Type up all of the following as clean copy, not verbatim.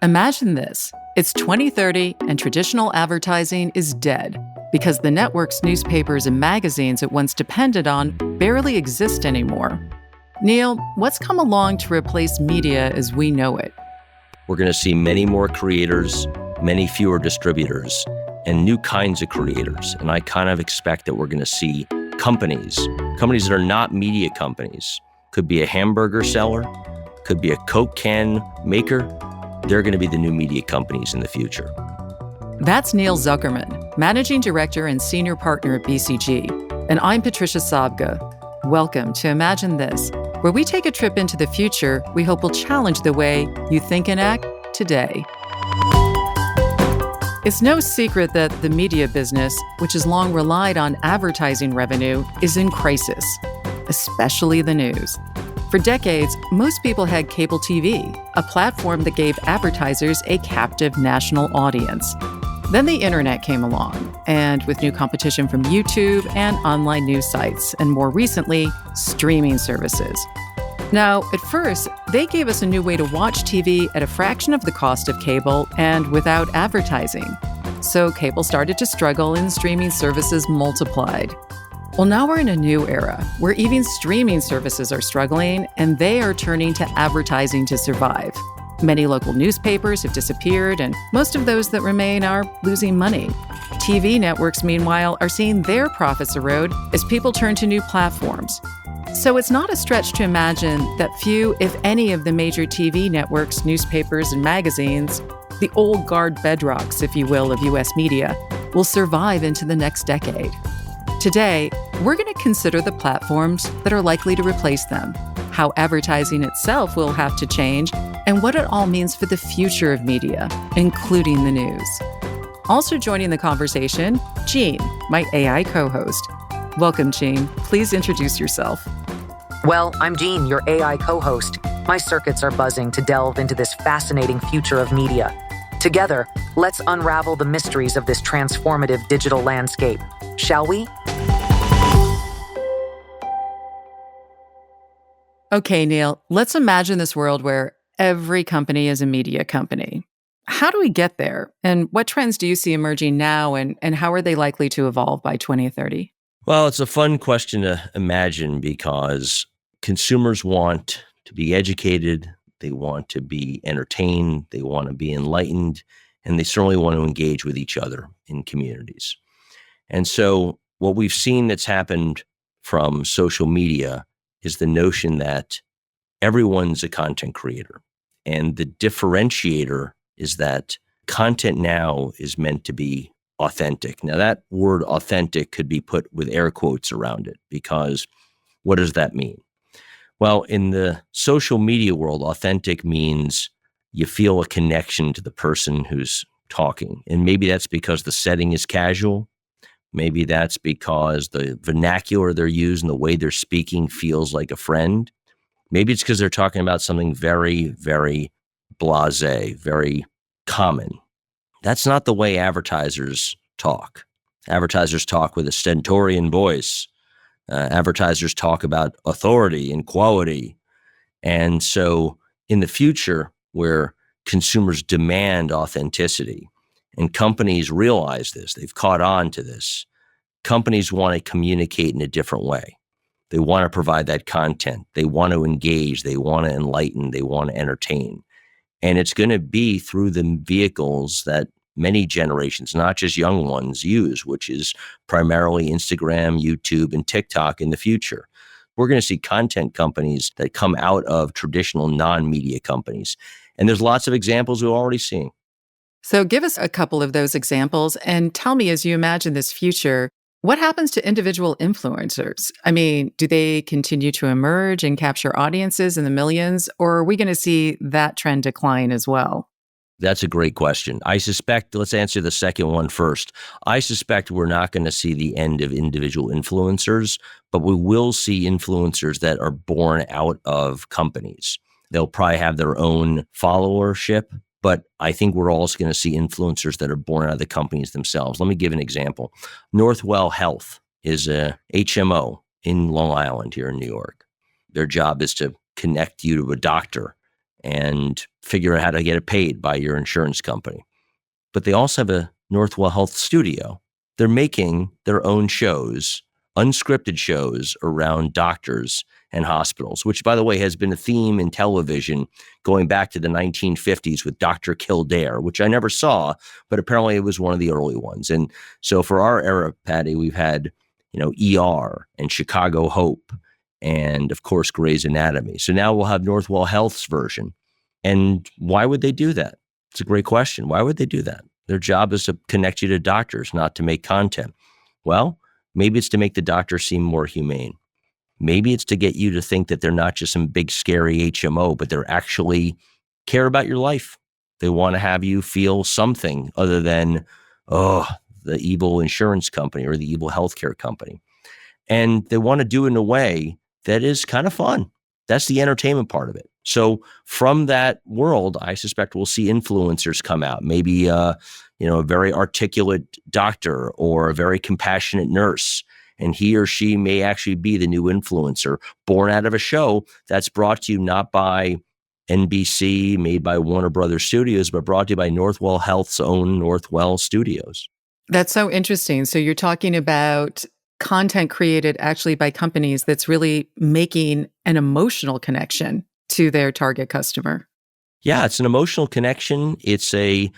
Imagine this. It's 2030 and traditional advertising is dead because the networks, newspapers, and magazines it once depended on barely exist anymore. Neal, what's come along to replace media as we know it? We're going to see many more creators, many fewer distributors, and new kinds of creators. And I kind of expect that we're going to see companies that are not media companies. Could be a hamburger seller, could be a Coke can maker. They're going to be the new media companies in the future. That's Neal Zuckerman, Managing Director and Senior Partner at BCG. And I'm Patricia Sabga. Welcome to Imagine This, where we take a trip into the future we hope will challenge the way you think and act today. It's no secret that the media business, which has long relied on advertising revenue, is in crisis, especially the news. For decades, most people had cable TV, a platform that gave advertisers a captive national audience. Then the internet came along, and with new competition from YouTube and online news sites, and more recently, streaming services. Now, at first, they gave us a new way to watch TV at a fraction of the cost of cable and without advertising. So cable started to struggle and streaming services multiplied. Well, now we're in a new era where even streaming services are struggling and they are turning to advertising to survive. Many local newspapers have disappeared, and most of those that remain are losing money. TV networks, meanwhile, are seeing their profits erode as people turn to new platforms. So it's not a stretch to imagine that few, if any, of the major TV networks, newspapers, and magazines, the old guard bedrocks, if you will, of U.S. media, will survive into the next decade. Today, we're going to consider the platforms that are likely to replace them, how advertising itself will have to change, and what it all means for the future of media, including the news. Also joining the conversation, Jean, my AI co-host. Welcome, Jean. Please introduce yourself. Well, I'm Jean, your AI co-host. My circuits are buzzing to delve into this fascinating future of media. Together, let's unravel the mysteries of this transformative digital landscape. Shall we? Okay, Neal, let's imagine this world where every company is a media company. How do we get there? And what trends do you see emerging now, and how are they likely to evolve by 2030? Well, it's a fun question to imagine because consumers want to be educated, they want to be entertained, they want to be enlightened, and they certainly want to engage with each other in communities. And so what we've seen that's happened from social media is the notion that everyone's a content creator. And the differentiator is that content now is meant to be authentic. Now, that word authentic could be put with air quotes around it, because what does that mean? Well, in the social media world, authentic means you feel a connection to the person who's talking. And maybe that's because the setting is casual. Maybe that's because the vernacular they're using, the way they're speaking feels like a friend. Maybe it's because they're talking about something very, very blasé, very common. That's not the way advertisers talk. Advertisers talk with a stentorian voice. Advertisers talk about authority and quality. And so in the future, where consumers demand authenticity, and companies realize this, they've caught on to this, companies want to communicate in a different way. They want to provide that content. They want to engage. They want to enlighten. They want to entertain. And it's going to be through the vehicles that many generations, not just young ones, use, which is primarily Instagram, YouTube, and TikTok in the future. We're going to see content companies that come out of traditional non-media companies. And there's lots of examples we're already seeing. So give us a couple of those examples and tell me, as you imagine this future, what happens to individual influencers? I mean, do they continue to emerge and capture audiences in the millions, or are we going to see that trend decline as well? That's a great question. I suspect, let's answer the second one first. I suspect we're not going to see the end of individual influencers, but we will see influencers that are born out of companies. They'll probably have their own followership, but I think we're also going to see influencers that are born out of the companies themselves. Let me give an example. Northwell Health is a HMO in Long Island here in New York. Their job is to connect you to a doctor and figure out how to get it paid by your insurance company. But they also have a Northwell Health studio. They're making their own shows, unscripted shows around doctors and hospitals, which, by the way, has been a theme in television going back to the 1950s with Dr. Kildare, which I never saw, but apparently it was one of the early ones. And so for our era, Patty, we've had, ER and Chicago Hope and, of course, Grey's Anatomy. So now we'll have Northwell Health's version. And why would they do that? It's a great question. Why would they do that? Their job is to connect you to doctors, not to make content. Well, maybe it's to make the doctor seem more humane. Maybe it's to get you to think that they're not just some big, scary HMO, but they're actually care about your life. They want to have you feel something other than, the evil insurance company or the evil healthcare company. And they want to do it in a way that is kind of fun. That's the entertainment part of it. So from that world, I suspect we'll see influencers come out, maybe a very articulate doctor or a very compassionate nurse. And he or she may actually be the new influencer born out of a show that's brought to you not by NBC, made by Warner Brothers Studios, but brought to you by Northwell Health's own Northwell Studios. That's so interesting. So you're talking about content created actually by companies that's really making an emotional connection to their target customer. Yeah, it's an emotional connection. It's a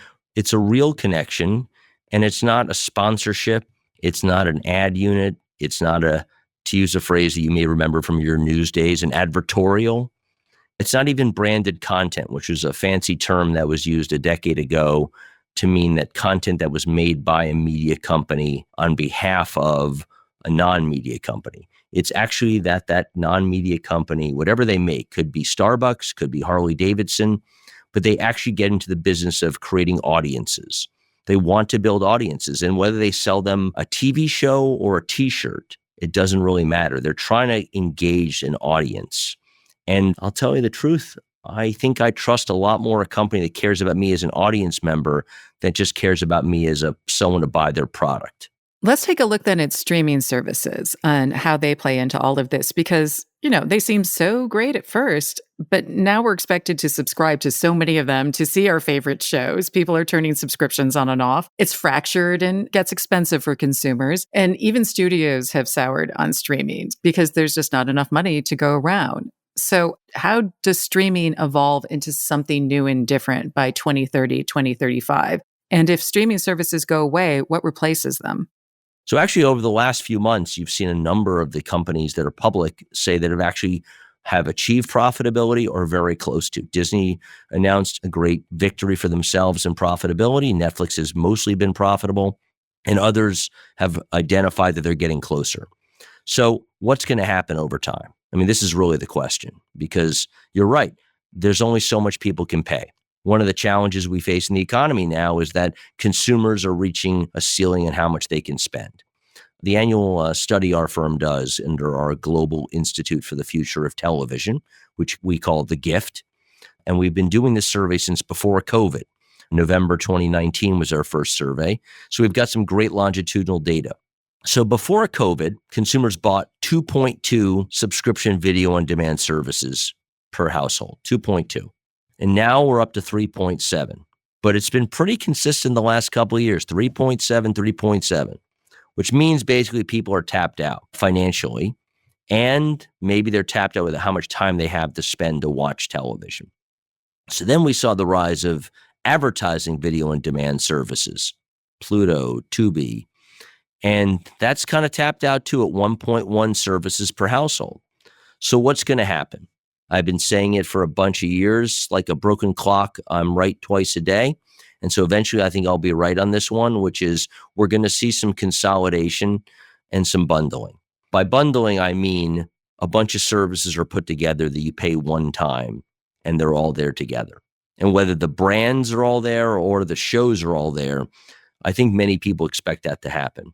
real connection, and it's not a sponsorship. It's not an ad unit. It's not to use a phrase that you may remember from your news days, an advertorial. It's not even branded content, which was a fancy term that was used a decade ago to mean that content that was made by a media company on behalf of a non-media company. It's actually that non-media company, whatever they make, could be Starbucks, could be Harley Davidson, but they actually get into the business of creating audiences. They want to build audiences, and whether they sell them a TV show or a t-shirt, it doesn't really matter. They're trying to engage an audience. And I'll tell you the truth, I think I trust a lot more a company that cares about me as an audience member than just cares about me as someone to buy their product. Let's take a look then at streaming services and how they play into all of this, because, they seem so great at first, but now we're expected to subscribe to so many of them to see our favorite shows. People are turning subscriptions on and off. It's fractured and gets expensive for consumers. And even studios have soured on streaming because there's just not enough money to go around. So how does streaming evolve into something new and different by 2030, 2035? And if streaming services go away, what replaces them? So actually, over the last few months, you've seen a number of the companies that are public say that have achieved profitability or very close to. Disney announced a great victory for themselves in profitability. Netflix has mostly been profitable, and others have identified that they're getting closer. So what's going to happen over time? I mean, this is really the question, because you're right. There's only so much people can pay. One of the challenges we face in the economy now is that consumers are reaching a ceiling in how much they can spend. The annual study our firm does under our Global Institute for the Future of Television, which we call the GIFT, and we've been doing this survey since before COVID. November 2019 was our first survey. So we've got some great longitudinal data. So before COVID, consumers bought 2.2 subscription video on demand services per household, 2.2. And now we're up to 3.7. But it's been pretty consistent the last couple of years, 3.7, 3.7, which means basically people are tapped out financially, and maybe they're tapped out with how much time they have to spend to watch television. So then we saw the rise of advertising video on demand services, Pluto, Tubi, and that's kind of tapped out too at 1.1 services per household. So what's going to happen? I've been saying it for a bunch of years, like a broken clock. I'm right twice a day. And so eventually I think I'll be right on this one, which is we're going to see some consolidation and some bundling. By bundling, I mean a bunch of services are put together that you pay one time and they're all there together. And whether the brands are all there or the shows are all there, I think many people expect that to happen.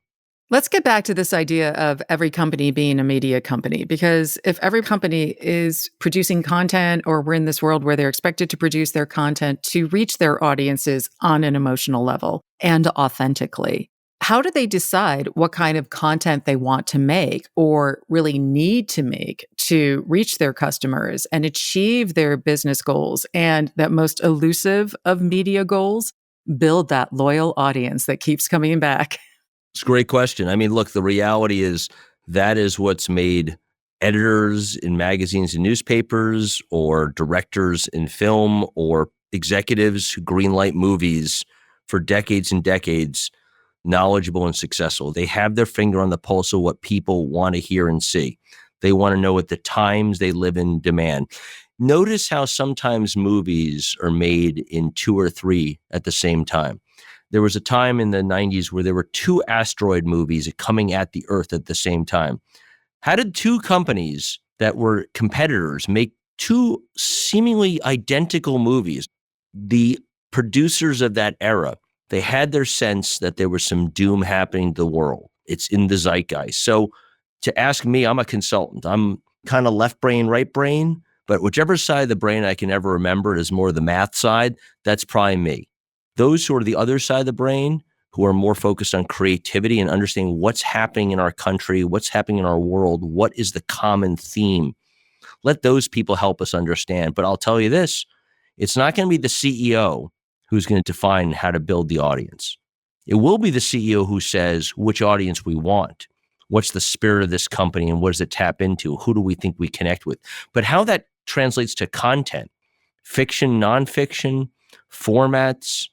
Let's get back to this idea of every company being a media company, because if every company is producing content, or we're in this world where they're expected to produce their content to reach their audiences on an emotional level and authentically, how do they decide what kind of content they want to make or really need to make to reach their customers and achieve their business goals and that most elusive of media goals, build that loyal audience that keeps coming back? It's a great question. I mean, look, the reality is that is what's made editors in magazines and newspapers, or directors in film, or executives who greenlight movies for decades and decades knowledgeable and successful. They have their finger on the pulse of what people want to hear and see. They want to know what the times they live in demand. Notice how sometimes movies are made in 2 or 3 at the same time. There was a time in the 90s where there were 2 asteroid movies coming at the Earth at the same time. How did 2 companies that were competitors make 2 seemingly identical movies? The producers of that era, they had their sense that there was some doom happening to the world. It's in the zeitgeist. So to ask me, I'm a consultant. I'm kind of left brain, right brain, but whichever side of the brain I can ever remember is more the math side, that's probably me. Those who are the other side of the brain, who are more focused on creativity and understanding what's happening in our country, what's happening in our world, what is the common theme, let those people help us understand. But I'll tell you this, it's not going to be the CEO who's going to define how to build the audience. It will be the CEO who says which audience we want. What's the spirit of this company and what does it tap into? Who do we think we connect with? But how that translates to content, fiction, nonfiction, formats,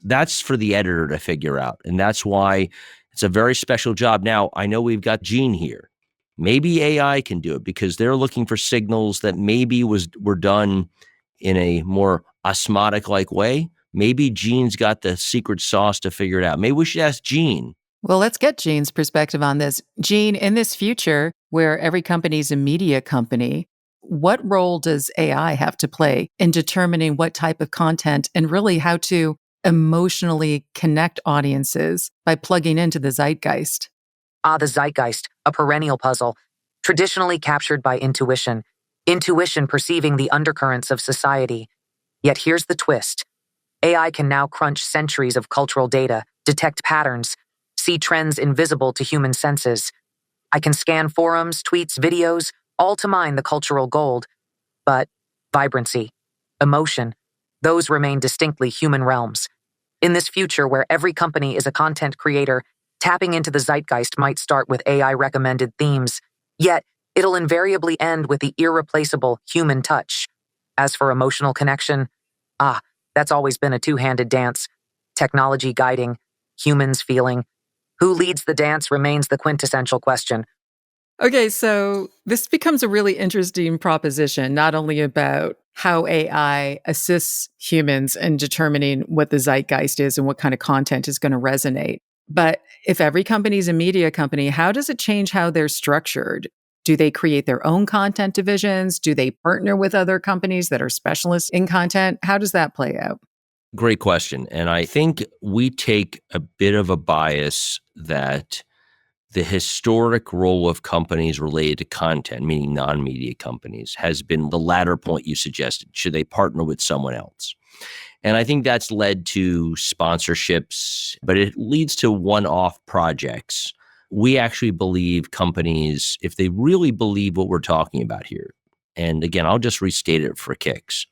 that's for the editor to figure out. And that's why it's a very special job. Now, I know we've got Gene here. Maybe AI can do it because they're looking for signals that maybe were done in a more osmotic-like way. Maybe Gene's got the secret sauce to figure it out. Maybe we should ask Gene. Well, let's get Gene's perspective on this. Gene, in this future where every company is a media company, what role does AI have to play in determining what type of content and really how to emotionally connect audiences by plugging into the zeitgeist? The zeitgeist, a perennial puzzle, traditionally captured by intuition perceiving the undercurrents of society. Yet here's the twist. AI can now crunch centuries of cultural data, detect patterns, see trends invisible to human senses. I can scan forums, tweets, videos, all to mine the cultural gold. But vibrancy, emotion, those remain distinctly human realms. In this future where every company is a content creator, tapping into the zeitgeist might start with AI-recommended themes, yet it'll invariably end with the irreplaceable human touch. As for emotional connection, that's always been a two-handed dance. Technology guiding, humans feeling. Who leads the dance remains the quintessential question. Okay, so this becomes a really interesting proposition, not only about how AI assists humans in determining what the zeitgeist is and what kind of content is going to resonate. But if every company is a media company, how does it change how they're structured? Do they create their own content divisions? Do they partner with other companies that are specialists in content? How does that play out? Great question. And I think we take a bit of a bias that the historic role of companies related to content, meaning non-media companies, has been the latter point you suggested. Should they partner with someone else? And I think that's led to sponsorships, but it leads to one-off projects. We actually believe companies, if they really believe what we're talking about here, and again, I'll just restate it for kicks.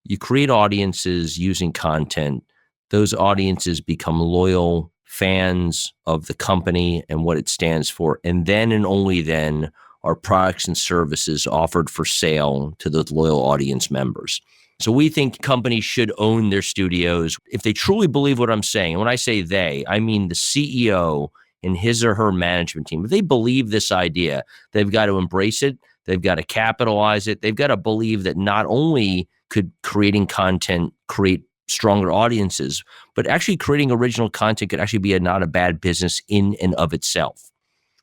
You create audiences using content. Those audiences become loyal fans of the company and what it stands for. And then and only then are products and services offered for sale to those loyal audience members. So we think companies should own their studios if they truly believe what I'm saying. And when I say they, I mean the CEO and his or her management team. If they believe this idea, they've got to embrace it. They've got to capitalize it. They've got to believe that not only could creating content create stronger audiences, but actually creating original content could actually be not a bad business in and of itself.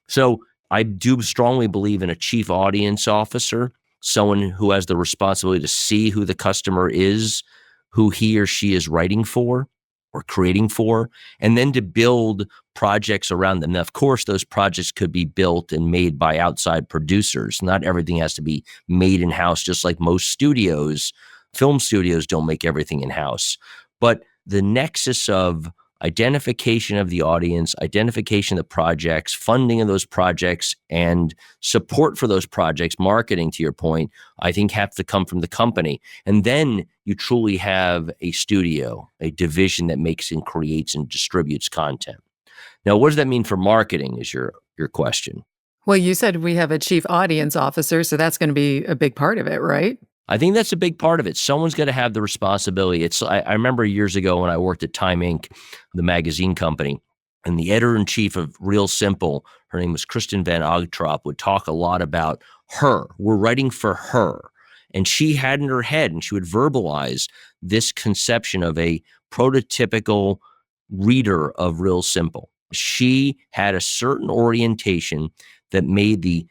So I do strongly believe in a chief audience officer, someone who has the responsibility to see who the customer is, who he or she is writing for or creating for, and then to build projects around them. Now, of course, those projects could be built and made by outside producers. Not everything has to be made in-house, just like most studios. Film studios don't make everything in-house. But the nexus of identification of the audience, identification of the projects, funding of those projects, and support for those projects, marketing, to your point, I think have to come from the company. And then you truly have a studio, a division that makes and creates and distributes content. Now, what does that mean for marketing is your question. Well, you said we have a chief audience officer, so that's going to be a big part of it, right? I think that's a big part of it. Someone's got to have the responsibility. I remember years ago when I worked at Time Inc., the magazine company, and the editor-in-chief of Real Simple, her name was Kristen Van Ogtrop, would talk a lot about her. We're writing for her. And she had in her head, and she would verbalize this conception of a prototypical reader of Real Simple. She had a certain orientation that made the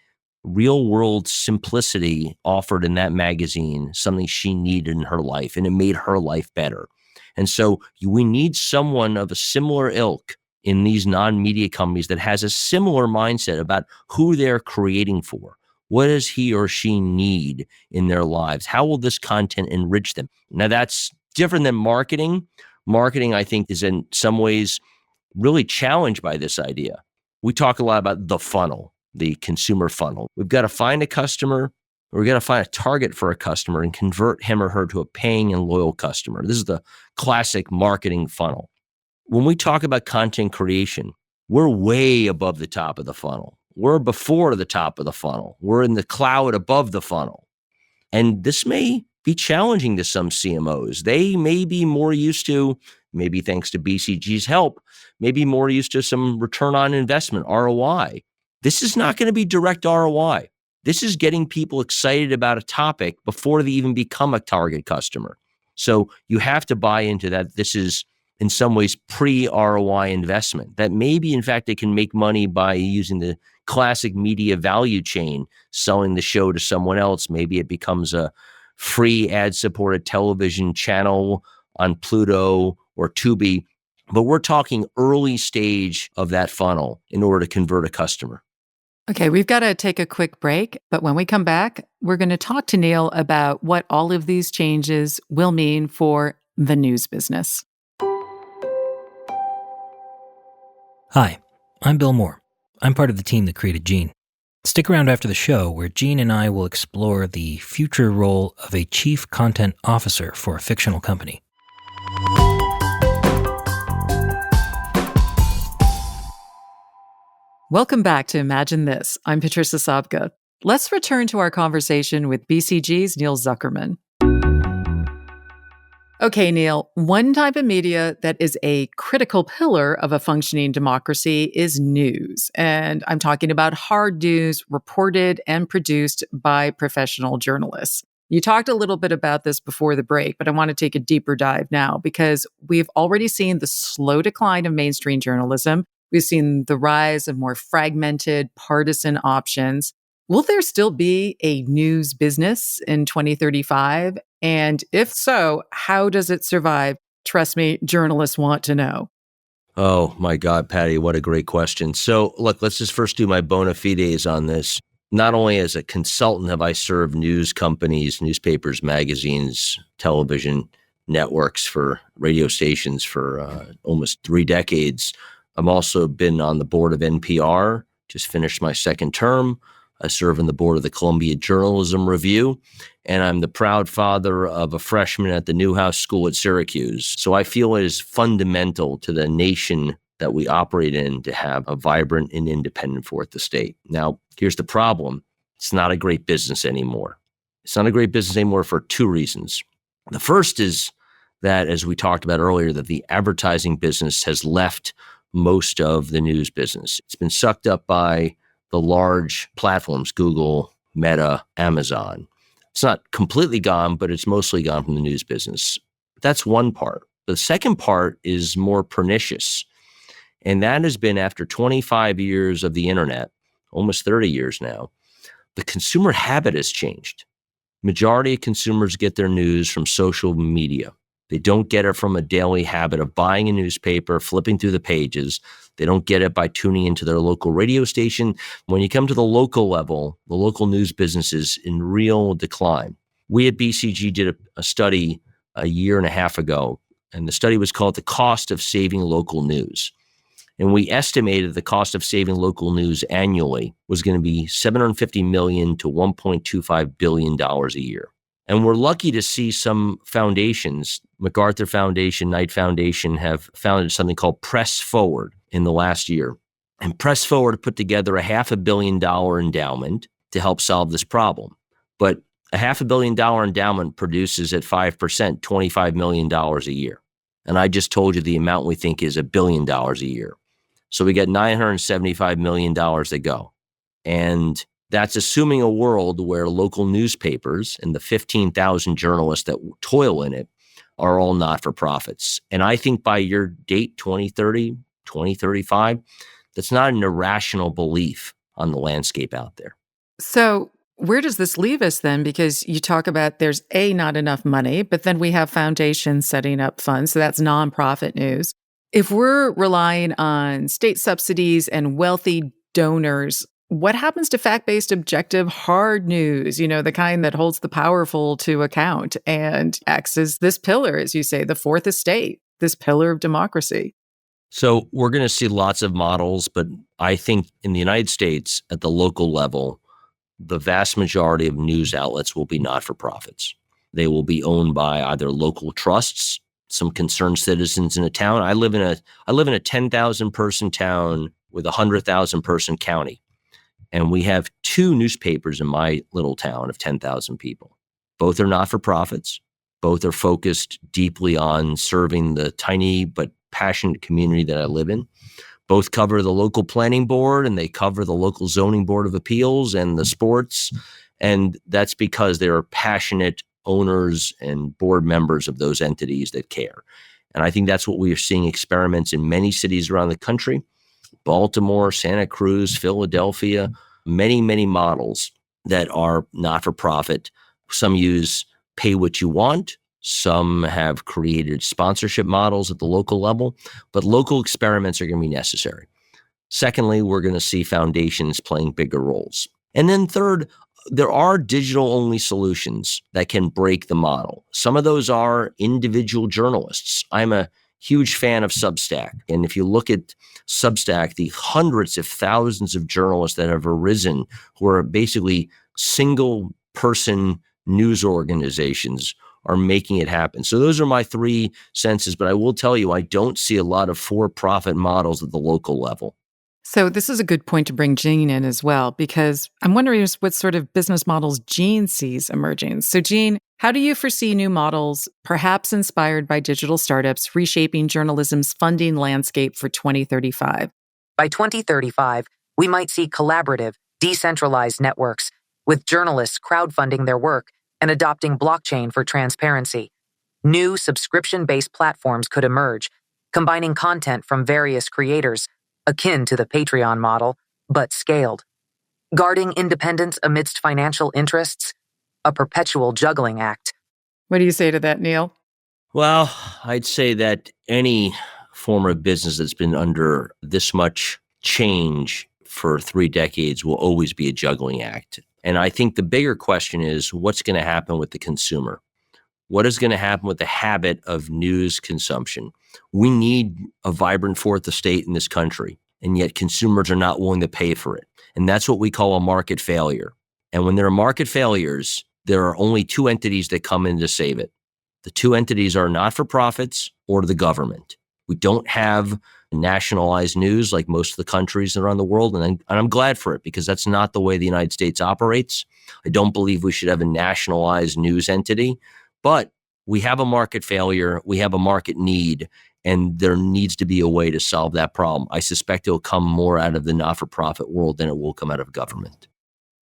real world simplicity offered in that magazine something she needed in her life, and it made her life better. And so we need someone of a similar ilk in these non-media companies that has a similar mindset about who they're creating for. What does he or she need in their lives? How will this content enrich them? Now, that's different than marketing. Marketing, I think, is in some ways really challenged by this idea. We talk a lot about the funnel, the consumer funnel. We've got to find a customer, or we've got to find a target for a customer and convert him or her to a paying and loyal customer. This is the classic marketing funnel. When we talk about content creation, we're way above the top of the funnel. We're before the top of the funnel. We're in the cloud above the funnel. And this may be challenging to some CMOs. They may be more used to, maybe thanks to BCG's help, maybe more used to some return on investment, ROI. This is not going to be direct ROI. This is getting people excited about a topic before they even become a target customer. So you have to buy into that. This is in some ways pre-ROI investment, that maybe in fact they can make money by using the classic media value chain, selling the show to someone else. Maybe it becomes a free ad-supported television channel on Pluto or Tubi. But we're talking early stage of that funnel in order to convert a customer. Okay, we've got to take a quick break, but when we come back, we're going to talk to Neal about what all of these changes will mean for the news business. Hi, I'm Bill Moore. I'm part of the team that created Gene. Stick around after the show where Gene and I will explore the future role of a chief content officer for a fictional company. Welcome back to Imagine This. I'm Patricia Sobka. Let's return to our conversation with BCG's Neal Zuckerman. Okay, Neal, one type of media that is a critical pillar of a functioning democracy is news. And I'm talking about hard news reported and produced by professional journalists. You talked a little bit about this before the break, but I want to take a deeper dive now because we've already seen the slow decline of mainstream journalism. We've seen the rise of more fragmented, partisan options. Will there still be a news business in 2035? And if so, how does it survive? Trust me, journalists want to know. Oh my God, Patty, what a great question. So look, let's just first do my bona fides on this. Not only as a consultant have I served news companies, newspapers, magazines, television networks, for radio stations for almost 3 decades. I've also been on the board of NPR, just finished my second term. I serve on the board of the Columbia Journalism Review, and I'm the proud father of a freshman at the Newhouse School at Syracuse. So I feel it is fundamental to the nation that we operate in to have a vibrant and independent fourth estate. Now, here's the problem. It's not a great business anymore. It's not a great business anymore for 2 reasons. The first is that, as we talked about earlier, that the advertising business has left most of the news business. It's been sucked up by the large platforms, Google, Meta, Amazon. It's not completely gone, but it's mostly gone from the news business. That's one part. The second part is more pernicious. And that has been after 25 years of the internet, almost 30 years now, the consumer habit has changed. Majority of consumers get their news from social media. They don't get it from a daily habit of buying a newspaper, flipping through the pages. They don't get it by tuning into their local radio station. When you come to the local level, the local news business is in real decline. We at BCG did a study a year and a half ago And the study was called The Cost of Saving Local News. And we estimated the cost of saving local news annually was going to be $750 million to $1.25 billion a year. And we're lucky to see some foundations, MacArthur Foundation, Knight Foundation, have founded something called Press Forward in the last year. And Press Forward put together a $500 million endowment to help solve this problem. But a $500 million endowment produces at 5%, $25 million a year. And I just told you the amount we think is $1 billion a year. So we got $975 million to go. And that's assuming a world where local newspapers and the 15,000 journalists that toil in it are all not-for-profits. And I think by your date, 2030, 2035, that's not an irrational belief on the landscape out there. So where does this leave us then? Because you talk about there's not enough money, but then we have foundations setting up funds. So that's nonprofit news. If we're relying on state subsidies and wealthy donors, what happens to fact-based, objective, hard news, the kind that holds the powerful to account and acts as this pillar, as you say, the fourth estate, this pillar of democracy? So we're going to see lots of models, but I think in the United States, at the local level, the vast majority of news outlets will be not-for-profits. They will be owned by either local trusts, some concerned citizens in a town. I live in a 10,000 person town with a 100,000 person county. And we have 2 newspapers in my little town of 10,000 people. Both are not-for-profits. Both are focused deeply on serving the tiny but passionate community that I live in. Both cover the local planning board, and they cover the local zoning board of appeals and the sports. And that's because they're passionate owners and board members of those entities that care. And I think that's what we are seeing experiments in many cities around the country. Baltimore, Santa Cruz, Philadelphia, many, many models that are not-for-profit. Some use pay what you want. Some have created sponsorship models at the local level, but local experiments are going to be necessary. Secondly, we're going to see foundations playing bigger roles. And then third, there are digital-only solutions that can break the model. Some of those are individual journalists. I'm a huge fan of Substack. And if you look at Substack, the hundreds of thousands of journalists that have arisen who are basically single-person news organizations are making it happen. So those are my 3 senses, but I will tell you, I don't see a lot of for-profit models at the local level. So this is a good point to bring Gene in as well, because I'm wondering what sort of business models Gene sees emerging. So Gene, how do you foresee new models, perhaps inspired by digital startups, reshaping journalism's funding landscape for 2035? By 2035, we might see collaborative, decentralized networks, with journalists crowdfunding their work and adopting blockchain for transparency. New subscription-based platforms could emerge, combining content from various creators, akin to the Patreon model, but scaled. Guarding independence amidst financial interests, a perpetual juggling act. What do you say to that, Neal? Well, I'd say that any form of business that's been under this much change for 3 decades will always be a juggling act. And I think the bigger question is, what's going to happen with the consumer? What is going to happen with the habit of news consumption? We need a vibrant fourth estate in this country, and yet consumers are not willing to pay for it. And that's what we call a market failure. And when there are market failures, there are only 2 entities that come in to save it. The 2 entities are not-for-profits or the government. We don't have nationalized news like most of the countries around the world, and I'm glad for it, because that's not the way the United States operates. I don't believe we should have a nationalized news entity, but we have a market failure, we have a market need, and there needs to be a way to solve that problem. I suspect it will come more out of the not-for-profit world than it will come out of government.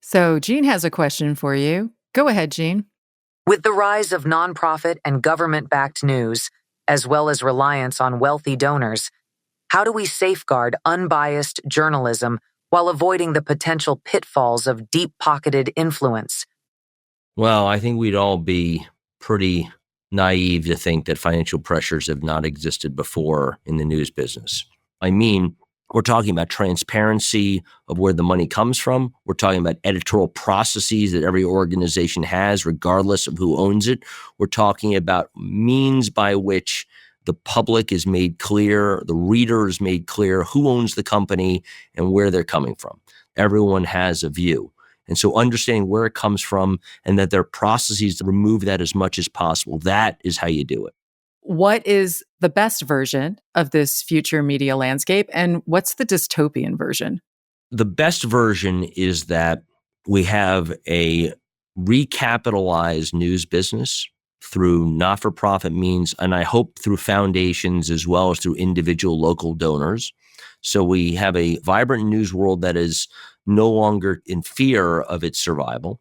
So Gene has a question for you. Go ahead, Gene. With the rise of nonprofit and government-backed news, as well as reliance on wealthy donors, how do we safeguard unbiased journalism while avoiding the potential pitfalls of deep-pocketed influence? Well, I think we'd all be pretty naive to think that financial pressures have not existed before in the news business. I mean, we're talking about transparency of where the money comes from. We're talking about editorial processes that every organization has, regardless of who owns it. We're talking about means by which the public is made clear, the reader is made clear who owns the company and where they're coming from. Everyone has a view. And so understanding where it comes from and that there are processes to remove that as much as possible, that is how you do it. What is the best version of this future media landscape, and what's the dystopian version? The best version is that we have a recapitalized news business through not-for-profit means, and I hope through foundations as well as through individual local donors. So we have a vibrant news world that is no longer in fear of its survival.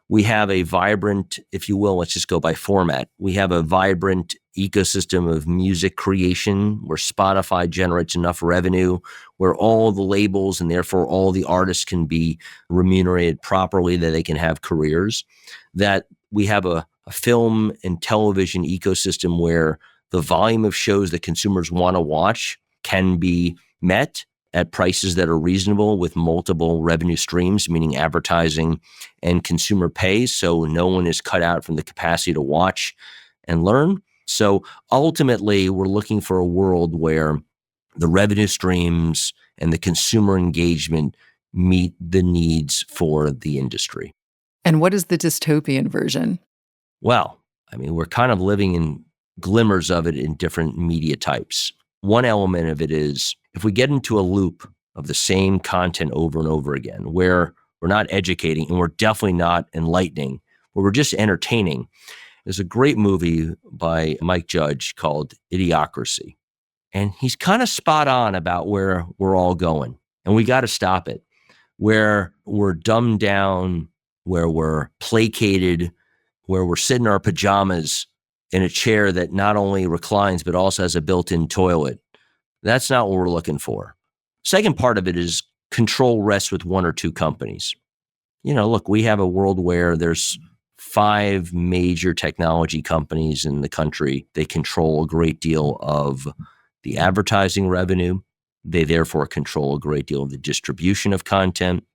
We have a vibrant, if you will, let's just go by format. We have a vibrant ecosystem of music creation where Spotify generates enough revenue, where all the labels and therefore all the artists can be remunerated properly, that they can have careers. That we have a film and television ecosystem where the volume of shows that consumers want to watch can be met at prices that are reasonable with multiple revenue streams, meaning advertising and consumer pay. So no one is cut out from the capacity to watch and learn. So ultimately, we're looking for a world where the revenue streams and the consumer engagement meet the needs for the industry. And what is the dystopian version? Well, I mean, we're kind of living in glimmers of it in different media types. One element of it is if we get into a loop of the same content over and over again, where we're not educating and we're definitely not enlightening, where we're just entertaining. There's a great movie by Mike Judge called Idiocracy. And he's kind of spot on about where we're all going. And we got to stop it. Where we're dumbed down, where we're placated, where we're sitting in our pajamas in a chair that not only reclines, but also has a built-in toilet. That's not what we're looking for. Second part of it is control rests with one or two companies. You know, look, we have a world where there's 5 major technology companies in the country. They control a great deal of the advertising revenue. They therefore control a great deal of the distribution of content.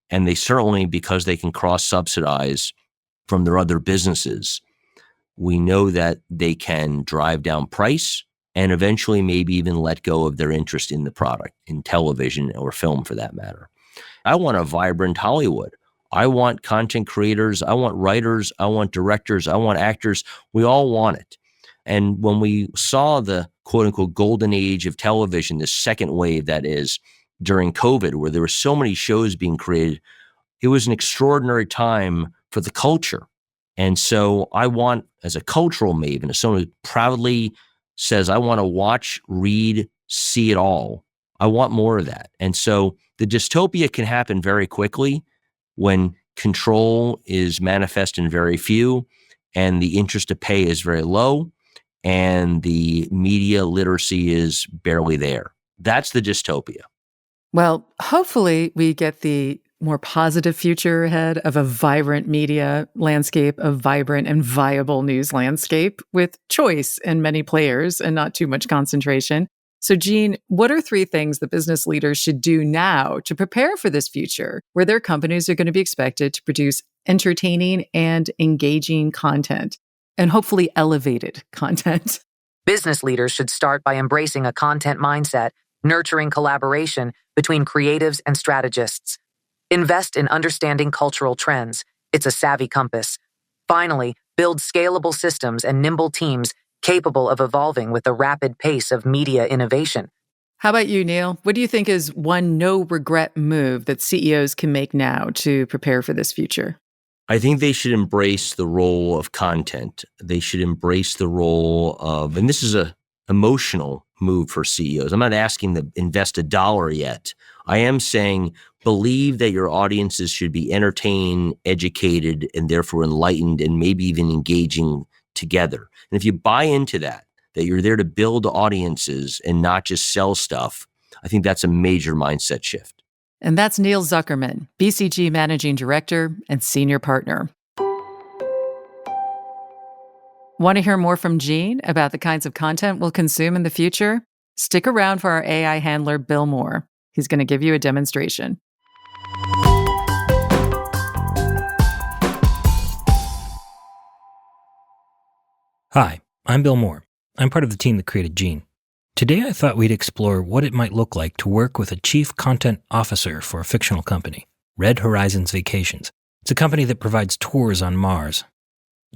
And they certainly, because they can cross-subsidize from their other businesses, we know that they can drive down price and eventually maybe even let go of their interest in the product, in television or film for that matter. I want a vibrant Hollywood. I want content creators. I want writers. I want directors. I want actors. We all want it. And when we saw the quote unquote golden age of television, this second wave that is during COVID, where there were so many shows being created, it was an extraordinary time for the culture. And so I want, as a cultural maven, as someone who proudly says, I want to watch, read, see it all, I want more of that. And so the dystopia can happen very quickly when control is manifest in very few and the interest to pay is very low and the media literacy is barely there. That's the dystopia. Well, hopefully we get the more positive future ahead of a vibrant media landscape, a vibrant and viable news landscape with choice and many players and not too much concentration. So, Gene, what are 3 things that business leaders should do now to prepare for this future where their companies are going to be expected to produce entertaining and engaging content and hopefully elevated content? Business leaders should start by embracing a content mindset, nurturing collaboration between creatives and strategists. Invest in understanding cultural trends. It's a savvy compass. Finally, build scalable systems and nimble teams capable of evolving with the rapid pace of media innovation. How about you, Neal? What do you think is one no-regret move that CEOs can make now to prepare for this future? I think they should embrace the role of content. They should embrace the role of, and this is a emotional move for CEOs. I'm not asking to invest $1 yet. I am saying believe that your audiences should be entertained, educated, and therefore enlightened and maybe even engaging together. And if you buy into that you're there to build audiences and not just sell stuff, I think that's a major mindset shift. And that's Neal Zuckerman, BCG Managing Director and Senior Partner. Want to hear more from Gene about the kinds of content we'll consume in the future? Stick around for our AI handler, Bill Moore. He's going to give you a demonstration. Hi, I'm Bill Moore. I'm part of the team that created Gene. Today I thought we'd explore what it might look like to work with a chief content officer for a fictional company, Red Horizons Vacations. It's a company that provides tours on Mars.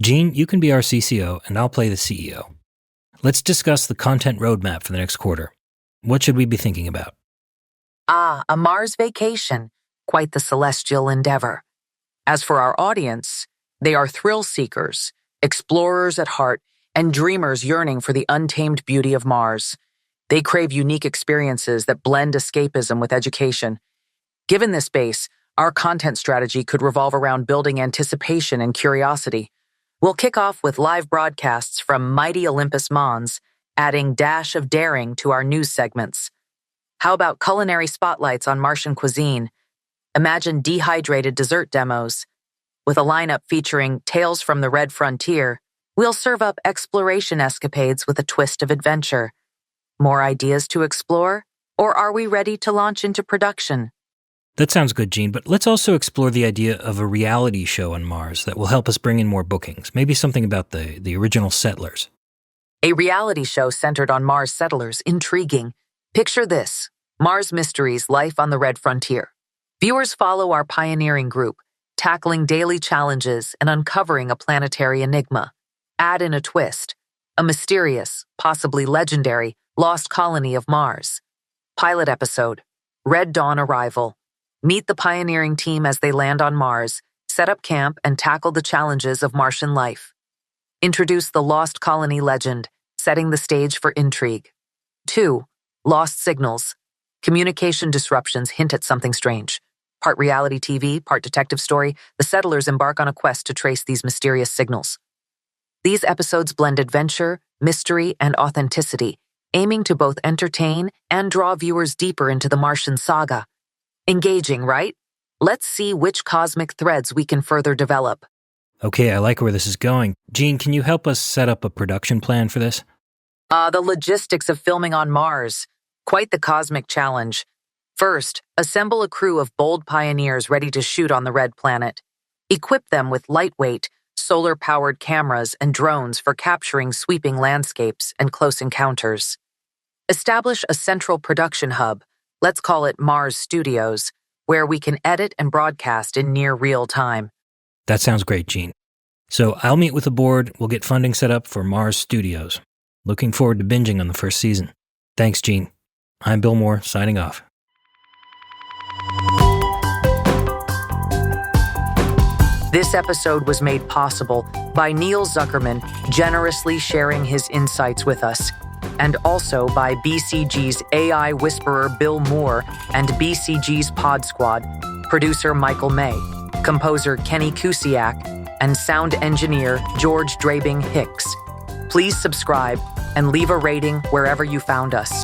Gene, you can be our CCO and I'll play the CEO. Let's discuss the content roadmap for the next quarter. What should we be thinking about? A Mars vacation. Quite the celestial endeavor. As for our audience, they are thrill seekers, explorers at heart, and dreamers yearning for the untamed beauty of Mars. They crave unique experiences that blend escapism with education. Given this base, our content strategy could revolve around building anticipation and curiosity. We'll kick off with live broadcasts from mighty Olympus Mons, adding dash of daring to our news segments. How about culinary spotlights on Martian cuisine? Imagine dehydrated dessert demos. With a lineup featuring Tales from the Red Frontier, we'll serve up exploration escapades with a twist of adventure. More ideas to explore? Or are we ready to launch into production? That sounds good, Gene, but let's also explore the idea of a reality show on Mars that will help us bring in more bookings. Maybe something about the original settlers. A reality show centered on Mars settlers, intriguing. Picture this: Mars Mysteries, Life on the Red Frontier. Viewers follow our pioneering group, tackling daily challenges and uncovering a planetary enigma. Add in a twist: a mysterious, possibly legendary, lost colony of Mars. Pilot episode: Red Dawn Arrival. Meet the pioneering team as they land on Mars, set up camp, and tackle the challenges of Martian life. Introduce the lost colony legend, setting the stage for intrigue. 2. Lost signals. Communication disruptions hint at something strange. Part reality TV, part detective story, the settlers embark on a quest to trace these mysterious signals. These episodes blend adventure, mystery, and authenticity, aiming to both entertain and draw viewers deeper into the Martian saga. Engaging, right? Let's see which cosmic threads we can further develop. Okay, I like where this is going. Gene, can you help us set up a production plan for this? The logistics of filming on Mars. Quite the cosmic challenge. First, assemble a crew of bold pioneers ready to shoot on the red planet. Equip them with lightweight, solar-powered cameras and drones for capturing sweeping landscapes and close encounters. Establish a central production hub, let's call it Mars Studios, where we can edit and broadcast in near real time. That sounds great, Gene. So I'll meet with the board, we'll get funding set up for Mars Studios. Looking forward to binging on the first season. Thanks, Gene. I'm Bill Moore, signing off. This episode was made possible by Neal Zuckerman generously sharing his insights with us, and also by BCG's AI whisperer Bill Moore and BCG's Pod Squad, producer Michael May, composer Kenny Kusiak, and sound engineer George Drabing Hicks. Please subscribe and leave a rating wherever you found us.